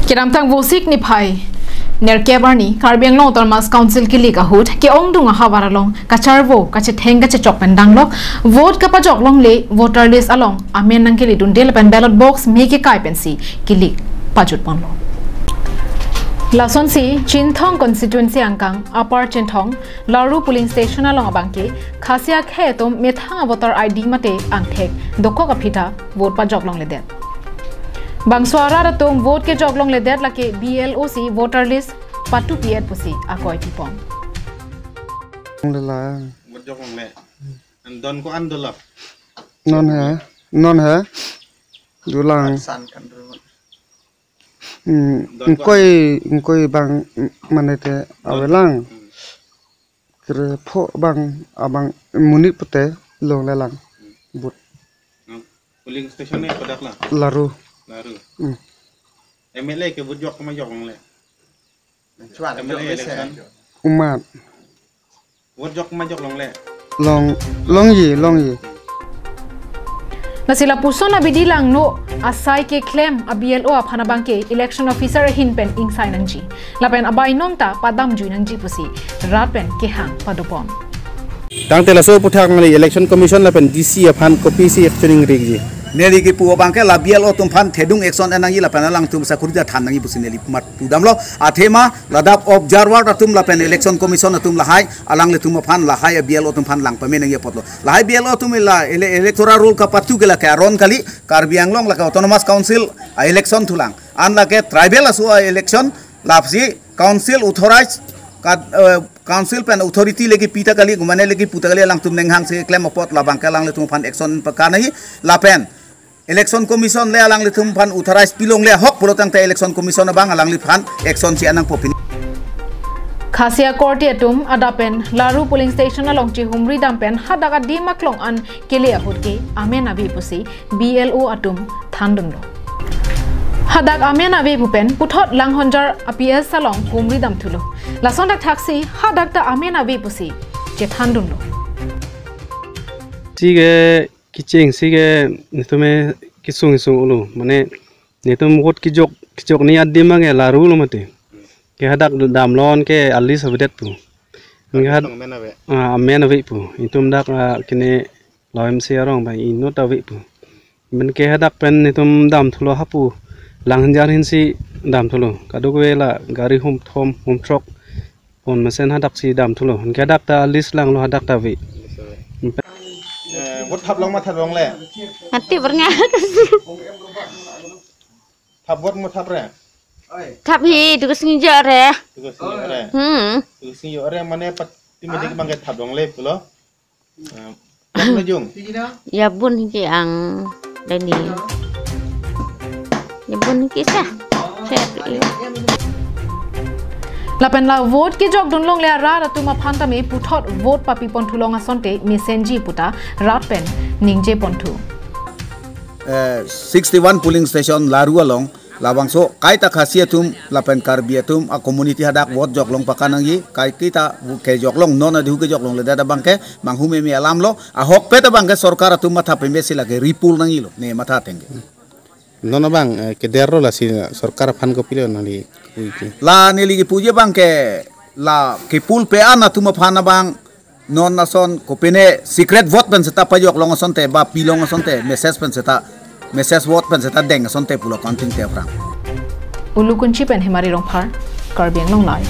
Kiram tang vosik ni phai ner kebarni Karbi Anglong Autonomous Council ki lik ahut ke ong dunga hawara long kacharvo kache thenga che chok pendang lok vote ka pajok long le voter list along amen nang ke lidun del pen ballot box me ke kai pensi ki lik pajut pon lo Lason si Chinthong constituency angkang Upper Chinthong Laru polling station along abangke khasia khe tom methanga voter ID mate angthek dokko ka phita vote pajok long le det Bangswara ratung vote ke joglong le det lake BLOC voter list patu piet pusi akoi tipong. Lah. Vote joglong le. Andon ko andol. Non hai. Dulang. Koi bang manete awelang. Kere pho bang abang munit pute long lelang. But. Polling station ni padak lah. Laru. Laru. MLA ke vote jok ma joglong le. MLA election. Umat. Vote jok ma joglong le. Long yi. Na sila puso na bidilang no asai ke claim a BLO a phanabangke election officer hin pen insai nangji. Lapen abai nongta padam jui nangji pusi rapen ke hang padupon. Tang tela so puthak ngali election commission lapen DC aphan copy si actioning rigji. Neli ki puo bangke la BLO tumpan thedung action enangi la panalang tum sakurja thanangi pusi neli mat pudamlo athema ladap observer tum la pen election commission tum la hai alang le tum phan la hai BLO tumpan lang pamenang ye potlo la hai BLO tum la electoral rule ka patu gela ka ron kali Karbi Anglong la ka autonomous council election thulang an la ke tribal asu election lapsi council authorized council pen authority legi pita kali gumane legi puta kali lang tum nenghang se claim pot la bangke lang le tum phan action pakanahi la pen Election Commission le alang litum pan authorized pilong le hok polotang te election commission bang alang li pan action si anang popin Khasia court atum adapen Laru polling station along chi humri dampen hadaga di maklong an kele ahutke amen abi pusi BLO atum thandung lo hadak amen abi pupen puthot langhonjar APS salong humri dam thulo lason dak thaksi hadak ta amen abi pusi che thandung lo Sige Kicing sige nitume kisung ulu mane nitum vote kijok ni addi mange laru lo mate ke hadak damlon ke alis habidet pu ngad amen avi pu itum dak kene loim se arong bai inot avi pu men ke hadak pen nitum dam thulo hapu langjar hinsi dam thulo kaduk wela gari hum truck on mesen hadak si dam thulo ke hadak ta alis lang lo hadak ta vi Vote thap long ma thap long le. Hati berngak. Thap vote mo thap re. Thap hi tugas nginjak re. Tugas ni re. Tugas ni re mane pat timedik bangke thap long le pulo. Nak jung. Ya bun ki ang dani. Ya bun ki sah. Lapen la vote ki jog dunlong le ra ratuma phanta me puthot vote papi ponthu longa sonte mesenji puta ratpen ningje ponthu 61 polling station laru along labangso kaita khasia tum lapen Karbi tum a community hadak vote joglong pakanangi kai kita ke joglong non adu ke joglong le dada bangke manghume mi alam lo a hok peta bangke sarkar tum matha pemesi lage ripul nangi lo ne matha tenge nono bang ke derro la si sarkar phan ko pilo nali la nili puja bang ke la ke pul pe ana tuma phana bang non nason ko pene secret vote pen seta pajok long sonte ba pilong sonte message pen seta message vote pen seta deng sonte pulo counting te frang ulu kunchi pen himari rongphar Karbi Anglong lai